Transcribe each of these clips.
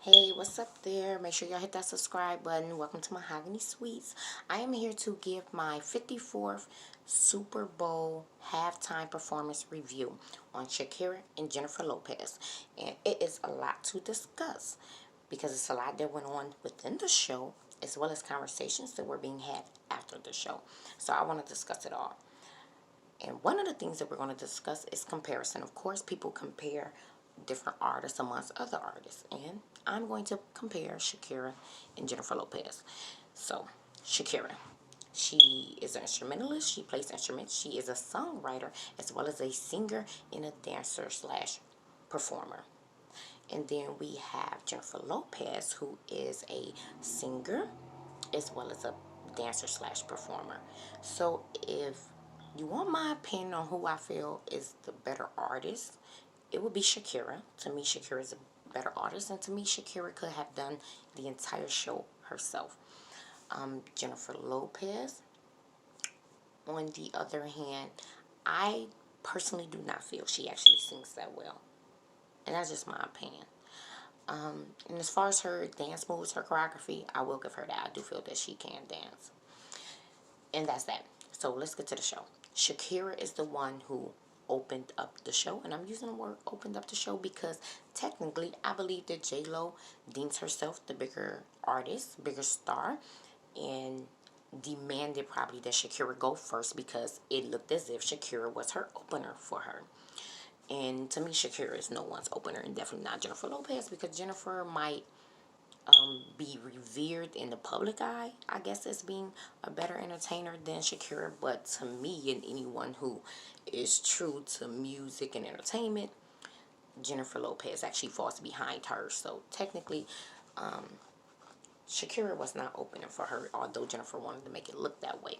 Hey, what's up there? Make sure y'all hit that subscribe button. Welcome to Mahogany Sweets. I am here to give my 54th Super Bowl halftime performance review on Shakira and Jennifer Lopez. And it is a lot to discuss because it's a lot that went on within the show as well as conversations that were being had after the show. So I want to discuss it all. And one of the things that we're going to discuss is comparison. Of course, people compare different artists amongst other artists. And I'm going to compare Shakira and Jennifer Lopez. So, Shakira. She is an instrumentalist. She plays instruments. She is a songwriter as well as a singer and a dancer slash performer. And then we have Jennifer Lopez, who is a singer as well as a dancer slash performer. So if you want my opinion on who I feel is the better artist, it would be Shakira. To me, Shakira is a better artist, and to me, Shakira could have done the entire show herself. Jennifer Lopez, on the other hand, I personally do not feel she actually sings that well, and that's just my opinion. And as far as her dance moves, her choreography, I will give her that. I do feel that she can dance. And that's that. So let's get to the show. Shakira is the one who opened up the show. And I'm using the word opened up the show because technically I believe that J-Lo deems herself the bigger artist, bigger star. And demanded probably that Shakira go first because it looked as if Shakira was her opener for her. And to me, Shakira is no one's opener, and definitely not Jennifer Lopez, because Jennifer might be revered in the public eye, I guess, as being a better entertainer than Shakira. But to me, and anyone who is true to music and entertainment, Jennifer Lopez actually falls behind her. So technically, Shakira was not opening for her, although Jennifer wanted to make it look that way.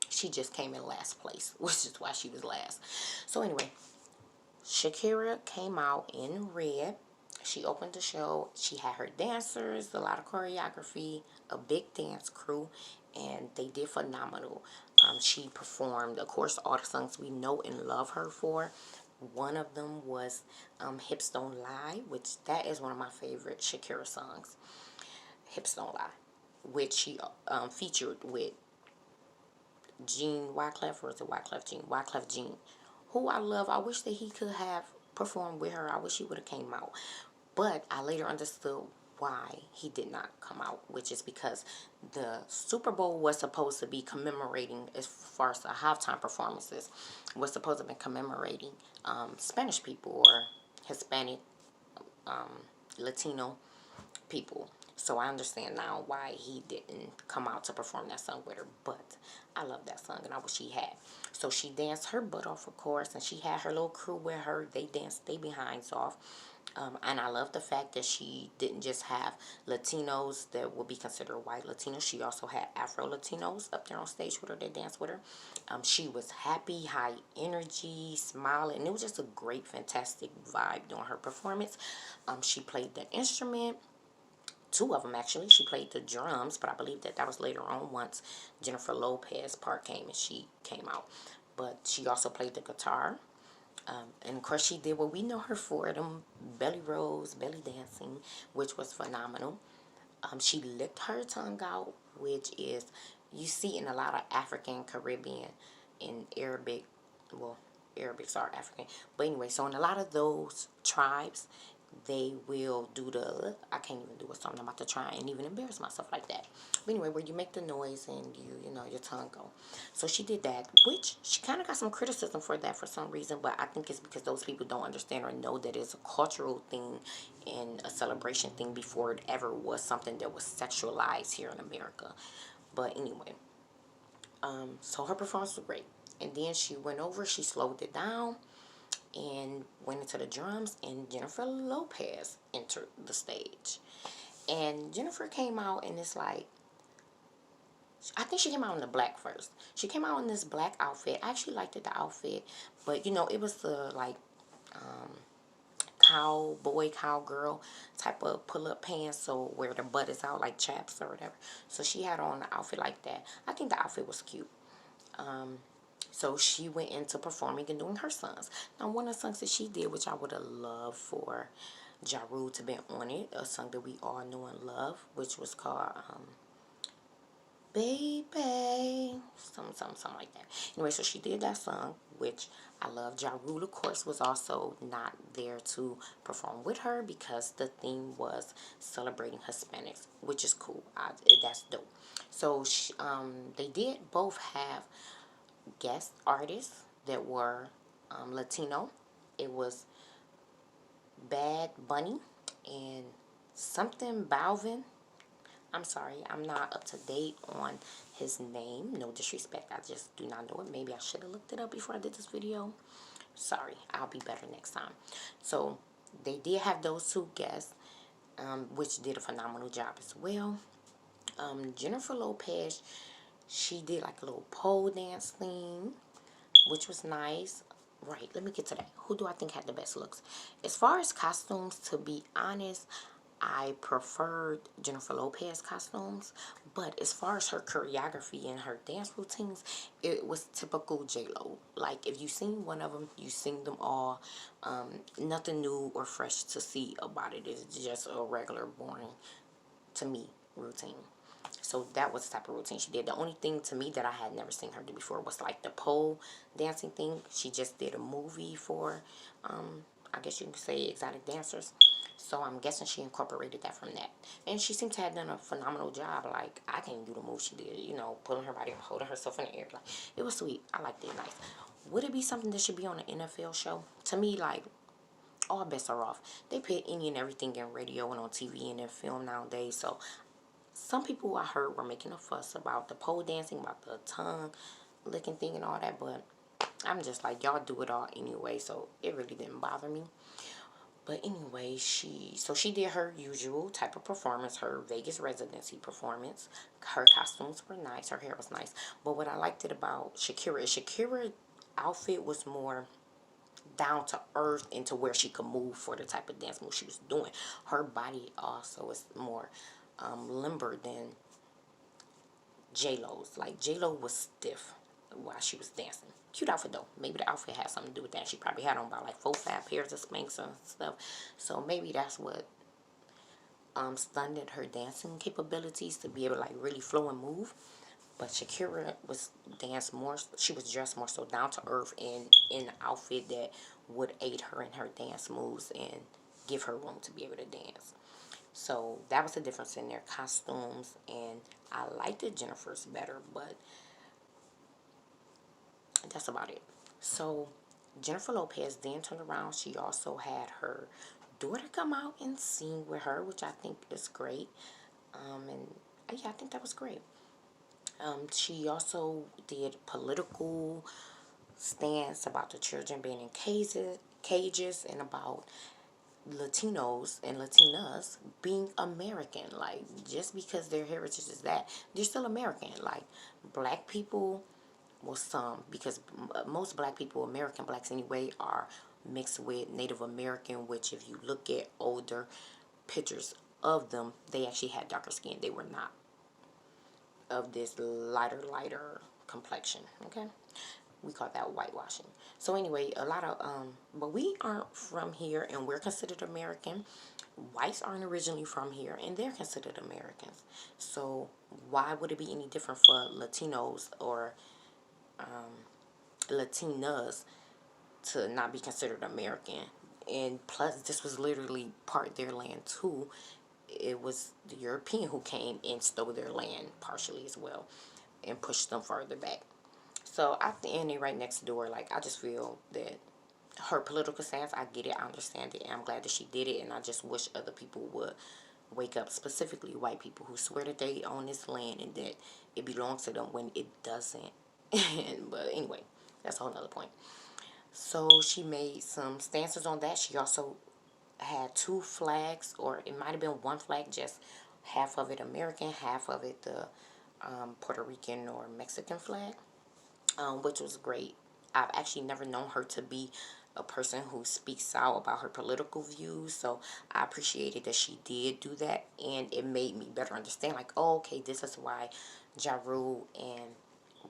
She just came in last place, which is why she was last. So anyway, Shakira came out in red. She opened the show. She had her dancers, a lot of choreography, a big dance crew, and they did phenomenal. She performed, of course, all the songs we know and love her for. One of them was Hips Don't Lie, which that is one of my favorite Shakira songs. Hips Don't Lie, which she featured with Gene Wyclef, or is it Wyclef Gene? Wyclef Gene, who I love. I wish that he could have performed with her. I wish he would have came out. But I later understood why he did not come out, which is because the Super Bowl was supposed to be commemorating, as far as the halftime performances, was supposed to be commemorating Spanish people or Hispanic, Latino people. So I understand now why he didn't come out to perform that song with her. But I love that song and I wish he had. So she danced her butt off, of course, and she had her little crew with her. They danced their behinds off. And I love the fact that she didn't just have Latinos that would be considered white Latinos. She also had Afro Latinos up there on stage with her. They danced with her. She was happy, high energy, smiling. And it was just a great, fantastic vibe during her performance. She played the instrument. Two of them, actually. She played the drums, but I believe that was later on once Jennifer Lopez part came and she came out. But she also played the guitar. And of course, she did what we know her for, them belly rolls, belly dancing, which was phenomenal. She licked her tongue out, which is, you see in a lot of African, Caribbean, and Arabic, well, Arabics are African. But anyway, so in a lot of those tribes, they will do the, I can't even do a song. I'm about to try and even embarrass myself like that. But anyway, where you make the noise and you know, your tongue go. So she did that, which she kind of got some criticism for that for some reason. But I think it's because those people don't understand or know that it's a cultural thing and a celebration thing before it ever was something that was sexualized here in America. But anyway, so her performance was great. And then she went over, she slowed it down and went into the drums, and Jennifer Lopez entered the stage. And Jennifer came out in this, like, I think she came out in the black first. She came out in this black outfit. I actually liked the outfit, but you know, it was the like cowboy, cowgirl type of pull-up pants, so where the butt is out like chaps or whatever. So she had on an outfit like that. I think the outfit was cute. So she went into performing and doing her songs. Now, one of the songs that she did, which I would have loved for Ja Rule to be on it, a song that we all know and love, which was called Baby, something like that. Anyway, so she did that song, which I love. Ja Rule, of course, was also not there to perform with her because the theme was celebrating Hispanics, which is cool. That's dope. So they did both have guest artists that were Latino. It was Bad Bunny and something Balvin. I'm sorry, I'm not up to date on his name. No disrespect, I just do not know it. Maybe I should have looked it up before I did this video. Sorry, I'll be better next time. So they did have those two guests, which did a phenomenal job as well. Jennifer Lopez, she did like a little pole dance thing, which was nice. Right, let me get to that. Who do I think had the best looks? As far as costumes, to be honest, I preferred Jennifer Lopez costumes, but as far as her choreography and her dance routines, it was typical J-Lo. Like, if you seen one of them, you seen them all. Nothing new or fresh to see about it. It's just a regular, boring, to me, routine. So that was the type of routine she did. The only thing to me that I had never seen her do before was like the pole dancing thing. She just did a movie for, I guess you can say, exotic dancers. So I'm guessing she incorporated that from that. And she seemed to have done a phenomenal job. Like, I can't do the move she did, pulling her body, holding herself in the air. Like, it was sweet. I liked it nice. Would it be something that should be on an NFL show? To me, like, all bets are off. They put any and everything in radio and on TV and in film nowadays. So some people I heard were making a fuss about the pole dancing, about the tongue licking thing and all that, but I'm just like, y'all do it all anyway, so it really didn't bother me. But anyway, she did her usual type of performance, her Vegas residency performance. Her costumes were nice, her hair was nice. But what I liked it about Shakira is Shakira's outfit was more down to earth and to where she could move for the type of dance move she was doing. Her body also is more limber than J-Lo's. Like, J-Lo was stiff while she was dancing. Cute outfit, though. Maybe the outfit had something to do with that. She probably had on about, like, 4-5 pairs of Spanx and stuff. So, maybe that's what stunted her dancing capabilities to be able to, like, really flow and move. But Shakira was she was dressed more so down to earth and in an outfit that would aid her in her dance moves and give her room to be able to dance. So that was the difference in their costumes, and I liked the Jennifer's better, but that's about it. So Jennifer Lopez then turned around. She also had her daughter come out and sing with her, which I think is great. And yeah, I think that was great. She also did political stance about the children being in cages and about Latinos and Latinas being American. Like, just because their heritage is that, they're still American. Like, black people, well, some, because most black people, American blacks anyway, are mixed with Native American, which if you look at older pictures of them, they actually had darker skin. They were not of this lighter complexion, okay? We call that whitewashing. So anyway, a lot of but we aren't from here and we're considered American. Whites aren't originally from here and they're considered Americans. So why would it be any different for Latinos or Latinas to not be considered American? And plus, this was literally part of their land too. It was the European who came and stole their land partially as well and pushed them further back. So at the end, they right next door. Like, I just feel that her political stance, I get it, I understand it, and I'm glad that she did it. And I just wish other people would wake up, specifically white people who swear that they own this land and that it belongs to them when it doesn't. But anyway, that's a whole nother point. So she made some stances on that. She also had two flags, or it might have been one flag, just half of it American, half of it the Puerto Rican or Mexican flag, which was great. I've actually never known her to be a person who speaks out about her political views, so I appreciated that she did do that, and it made me better understand, like, oh, okay, this is why Ja Rule and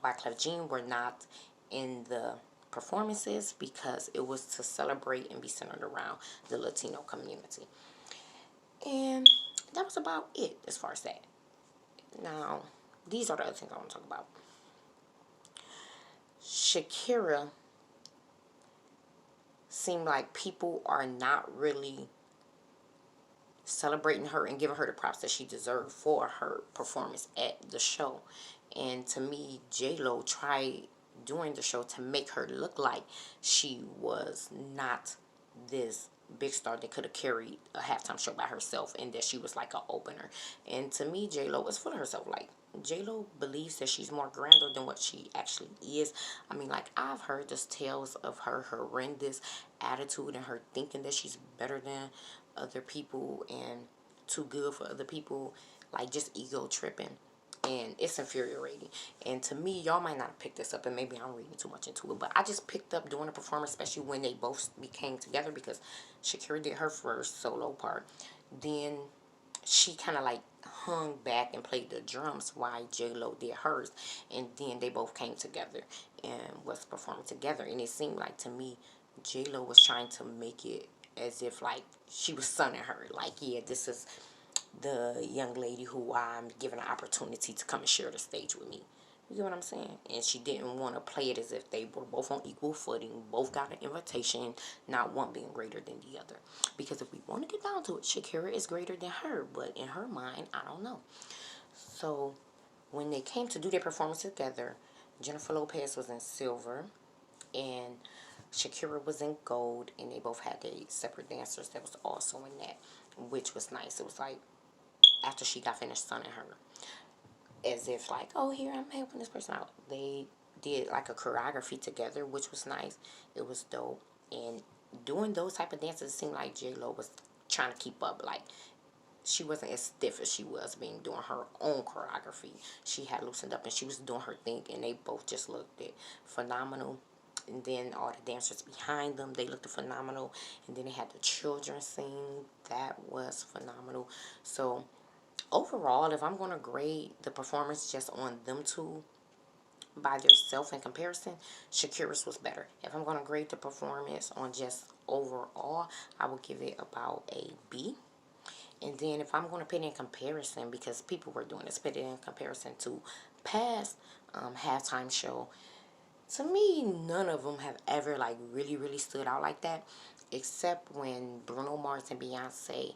Wyclef Jean were not in the performances because it was to celebrate and be centered around the Latino community. And that was about it as far as that. Now, these are the other things I want to talk about. Shakira seemed like people are not really celebrating her and giving her the props that she deserved for her performance at the show. And to me, J-Lo tried during the show to make her look like she was not this big star that could have carried a halftime show by herself and that she was like an opener. And to me, J-Lo is full of herself. Like, J-Lo believes that she's more grander than what she actually is. I mean, like, I've heard just tales of her horrendous attitude and her thinking that she's better than other people and too good for other people, like just ego tripping, and it's infuriating. And to me, y'all might not have picked this up, and maybe I'm reading too much into it, but I just picked up during the performance, especially when they both became together, because Shakira did her first solo part, then she kind of like hung back and played the drums while J-Lo did hers, and then they both came together and was performing together. And it seemed like to me J-Lo was trying to make it as if like she was sunning her, like, yeah, this is the young lady who I'm giving an opportunity to come and share the stage with me. You get what I'm saying? And she didn't want to play it as if they were both on equal footing, both got an invitation, not one being greater than the other. Because if we want to get down to it, Shakira is greater than her, but in her mind, I don't know. So when they came to do their performance together, Jennifer Lopez was in silver and Shakira was in gold, and they both had their separate dancers that was also in that, which was nice. It was like after she got finished sunning her, as if like, oh, here, I'm helping this person out. They did like a choreography together, which was nice. It was dope. And doing those type of dances, it seemed like J-Lo was trying to keep up. Like, she wasn't as stiff as she was being doing her own choreography. She had loosened up and she was doing her thing, and they both just looked it phenomenal. And then all the dancers behind them, they looked phenomenal. And then they had the children sing. That was phenomenal. So overall, if I'm going to grade the performance just on them two by themselves in comparison, Shakira's was better. If I'm going to grade the performance on just overall, I would give it about a B. And then if I'm going to put it in comparison, because people were doing this, put it in comparison to past halftime show, to me, none of them have ever like really stood out like that, except when Bruno Mars and Beyonce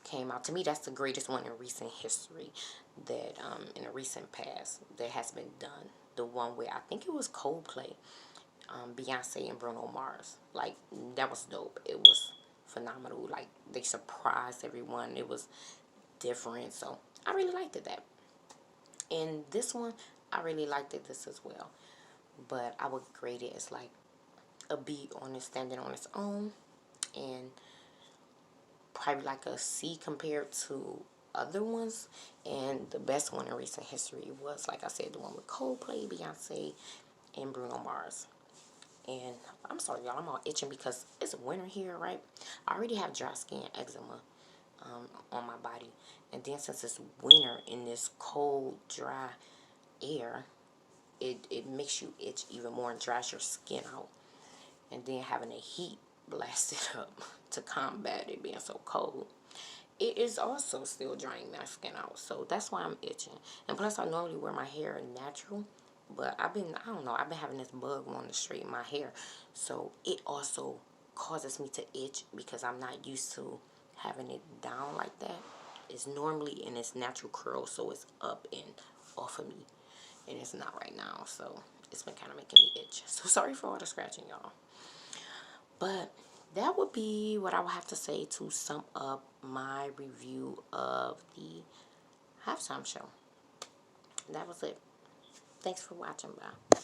came out. To me, that's the greatest one in recent history, that in the recent past that has been done. The one where I think it was Coldplay, Beyonce and Bruno Mars. Like, that was dope. It was phenomenal. Like, they surprised everyone. It was different. So I really liked it that. And this one, I really liked it this as well. But I would grade it as like a B on it standing on its own, and probably like a C compared to other ones. And the best one in recent history was, like I said, the one with Coldplay, Beyonce, and Bruno Mars. And I'm sorry, y'all, I'm all itching because it's winter here, right? I already have dry skin, eczema on my body. And then since it's winter in this cold, dry air, it makes you itch even more and dries your skin out. And then having the heat blasted up to combat it being so cold, it is also still drying my skin out. So that's why I'm itching. And plus, I normally wear my hair natural, but I don't know, I've been having this bug wanting to straighten my hair. So it also causes me to itch because I'm not used to having it down like that. It's normally in its natural curl, so it's up and off of me. And it's not right now, so it's been kind of making me itch. So sorry for all the scratching, y'all. But that would be what I would have to say to sum up my review of the halftime show. That was it. Thanks for watching. Bye.